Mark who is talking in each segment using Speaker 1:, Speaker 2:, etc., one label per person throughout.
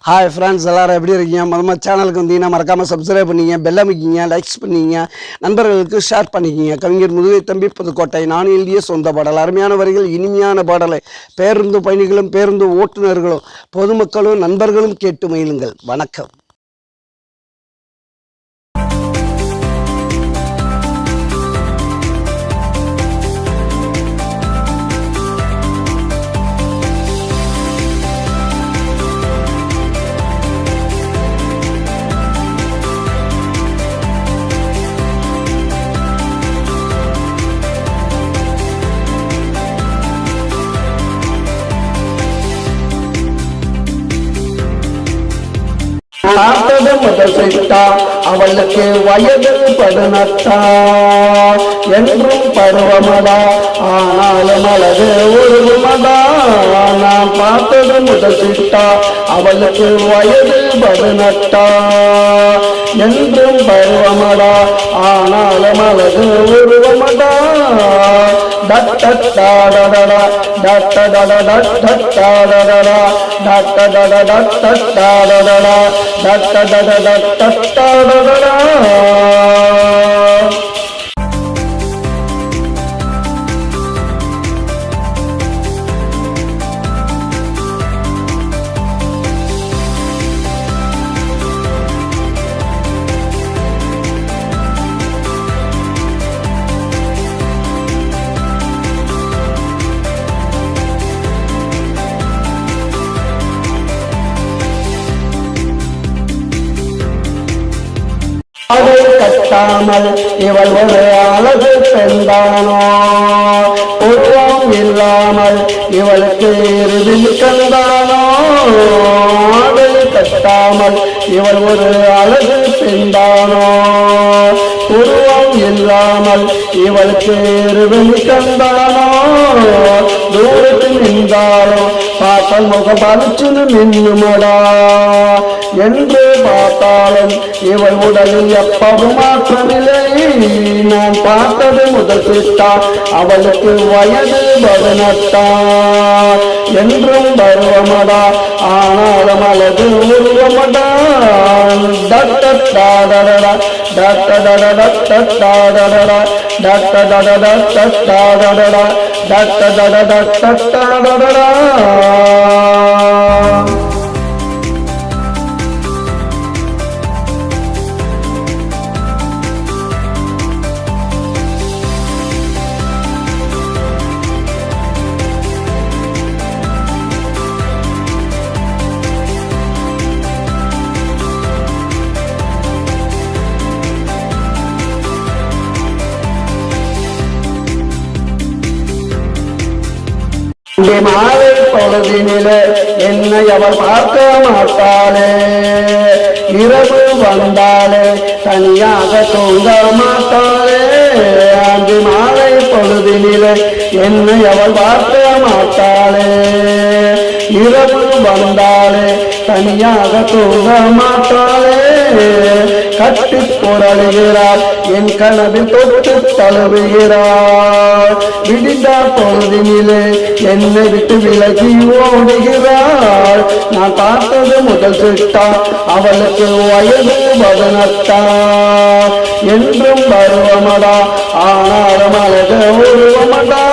Speaker 1: Hi friends, எல்லோரும் எப்படி இருக்கீங்க? மொதல் சேனலுக்கு வந்தீங்கன்னா மறக்காமல் சப்ஸ்கிரைப் பண்ணிங்க, பெல் அமைக்கிங்க, லைக்ஸ் பண்ணிங்க, நண்பர்களுக்கு ஷேர் பண்ணிக்கிங்க. கவிஞர் முதுகை தம்பி புதுக்கோட்டை. நான் எழுதிய சொந்த பாடல். அருமையான வரிகள், இனிமையான பாடலை பேருந்து பயணிகளும் பேருந்து ஓட்டுநர்களும் பொதுமக்களும் நண்பர்களும் கேட்டு மகிழுங்கள். வணக்கம். பார்த்தது முதல் சிட்டா, அவளுக்கு வயது 18 என்றும் பருவமடா, ஆனாலும் அழகு உருவமடா. நான் பார்த்தது முதல் சிட்டா, அவளுக்கு வயது 18 என்றும் பருவமடா, ஆனாலும் அழகு உருவமடா. டட்டடாடடடா டட்டடடடா டட்டடடடா டட்டடடடா டட்டடடடா டட்டடடடா டட்டடடடா. அதை கட்டாமல் இவள் ஒரு அழகு பெண்தானோ, உருவம் இல்லாமல் இவளுக்கு இறுதி கண்டானோ. அதை கட்டாமல் இவள் ஒரு அழகு பெண்தானோ, உருவம் இல்லாமல் இவளுக்கு இறுதி கண்டானோ. தூரத்தில் நின்றாலும் பார்த்தால் முகம் பறிச்சுன்னு மின்னுமடா, என்று பார்த்தாலும் இவள் உடலில் எப்பவும் மாற்றமில்லை. நான் பார்த்தது முதல் சிட்டா, அவளுக்கு வயது 18 என்றும் பருவமடா, ஆனாலும் அழகு உருவமடா. டட்டடாடடடா டட்டடடடா டட்டடடடா டட்டடடடா டட்டடடடா டட்டடடடா டட்டடடடா. மாலை பொழுதினிலே என்னை அவள் பார்க்க மாட்டாளே, இரவு வந்தாலே தனியாக தூங்க மாட்டாளே. அன்று மாலை பொழுதினிலே என்னை அவள் பார்க்க மாட்டாளே, இரவு வந்தாலே தனியாக தூங்க மாட்டாளே. கட்டி புரளுகிறார், என் கனவில் தொட்டு தழுவுகிறார். விடிந்த பொழுதினிலே என்னை விட்டு விலகி ஓடுகிறாள். நான் பார்த்தது முதல் சிட்டா, அவளுக்கு வயது 18 என்றும் பருவமடா, ஆனாலும் அழகு உருவமடா.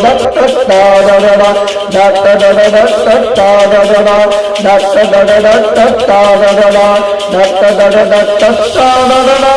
Speaker 1: டட்டடாடடடா டட்டடடடா டட்டடடடா டட்டடடடா டட்டடடடா டட்டடடடா டட்டடடடா.